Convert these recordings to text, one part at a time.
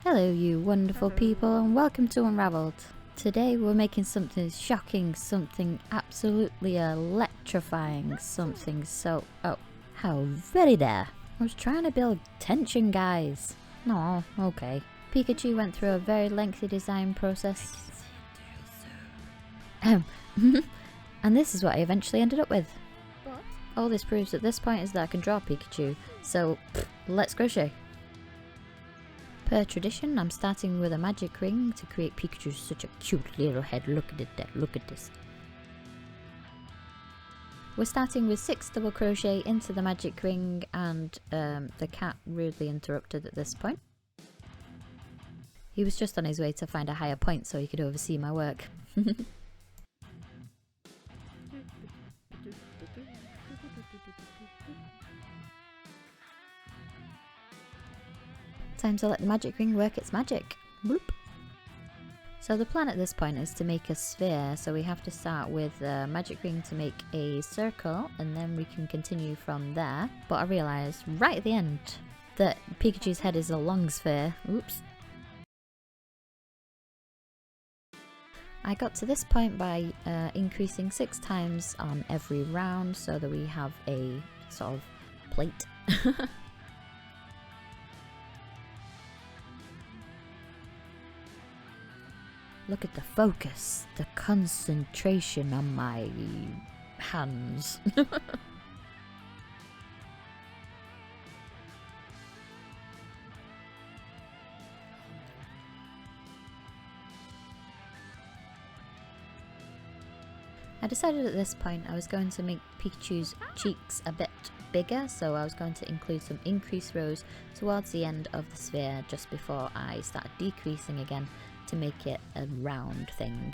Hello you wonderful people and welcome to Unravelled. Today we're making something shocking, something absolutely electrifying, something so... oh, how very dare. I was trying to build tension, guys. No, okay. Pikachu went through a very lengthy design process. And this is what I eventually ended up with. All this proves at this point is that I can draw Pikachu, so let's crochet. Per tradition, I'm starting with a magic ring to create Pikachu's such a cute little head. Look at it there, look at this. We're starting with 6 double crochet into the magic ring, and the cat rudely interrupted at this point. He was just on his way to find a higher point so he could oversee my work. Time to let the magic ring work its magic. Bloop. So the plan at this point is to make a sphere, so we have to start with a magic ring to make a circle, and then we can continue from there. But I realised right at the end that Pikachu's head is a long sphere. Oops. I got to this point by increasing 6 times on every round so that we have a sort of plate. Look at the focus, the concentration on my hands. I decided at this point I was going to make Pikachu's cheeks a bit bigger, so I was going to include some increase rows towards the end of the sphere just before I started decreasing again to make it a round thing.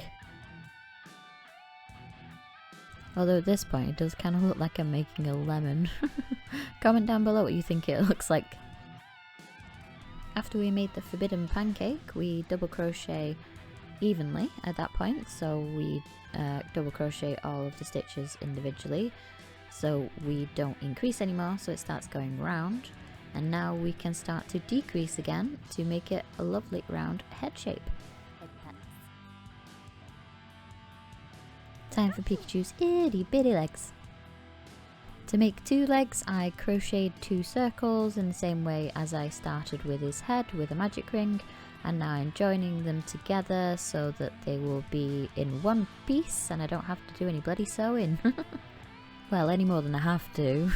Although at this point it does kind of look like I'm making a lemon. Comment down below what you think it looks like. After we made the forbidden pancake, we double crochet evenly at that point, so we double crochet all of the stitches individually so we don't increase anymore, so it starts going round. And now we can start to decrease again to make it a lovely round head shape. Time for Pikachu's itty bitty legs. To make 2 legs, I crocheted 2 circles in the same way as I started with his head with a magic ring, and now I'm joining them together so that they will be in one piece and I don't have to do any bloody sewing. Well, any more than I have to.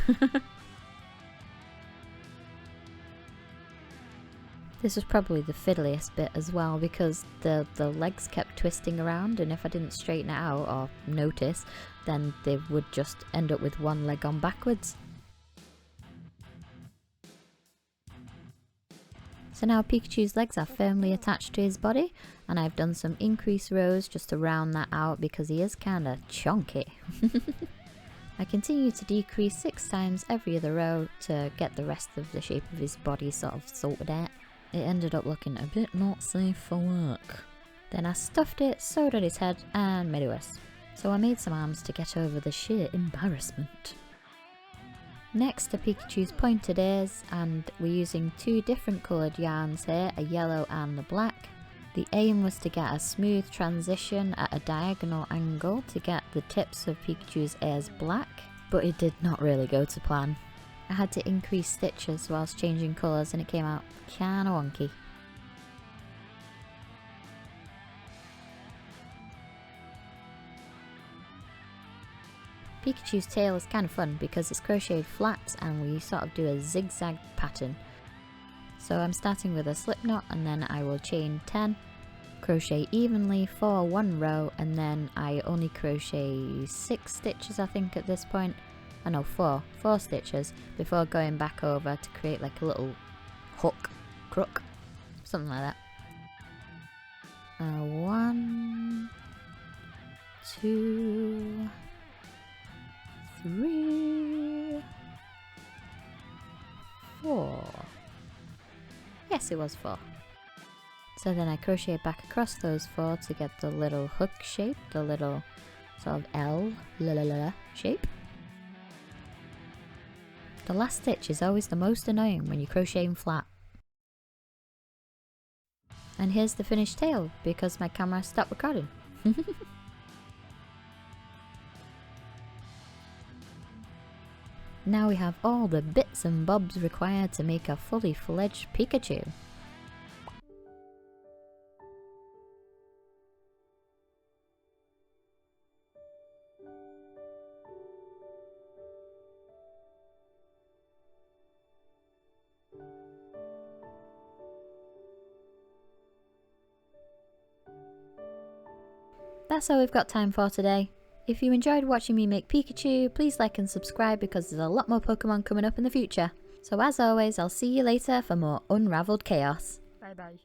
This was probably the fiddliest bit as well because the legs kept twisting around, and if I didn't straighten it out or notice, then they would just end up with one leg on backwards. So now Pikachu's legs are firmly attached to his body, and I've done some increase rows just to round that out because he is kinda chunky. I continue to decrease 6 times every other row to get the rest of the shape of his body sort of sorted out. It ended up looking a bit not safe for work. Then I stuffed it, sewed on his head and made it worse. So I made some arms to get over the sheer embarrassment. Next are Pikachu's pointed ears, and we're using 2 different coloured yarns here, a yellow and a black. The aim was to get a smooth transition at a diagonal angle to get the tips of Pikachu's ears black, but it did not really go to plan. I had to increase stitches whilst changing colours and it came out kinda wonky. Pikachu's tail is kind of fun because it's crocheted flat and we sort of do a zigzag pattern. So I'm starting with a slip knot and then I will chain 10, crochet evenly for 1 row, and then I only crochet 6 stitches I think at this point. I know 4 stitches before going back over to create like a little hook, crook, something like that. 1, 2, 3, 4. Yes, it was 4. So then I crochet back across those 4 to get the little hook shape, the little sort of L shape. The last stitch is always the most annoying when you're crocheting flat. And here's the finished tail because my camera stopped recording. Now we have all the bits and bobs required to make a fully fledged Pikachu. That's all we've got time for today. If you enjoyed watching me make Pikachu, please like and subscribe because there's a lot more Pokemon coming up in the future. So as always, I'll see you later for more Unravelled Chaos. Bye bye.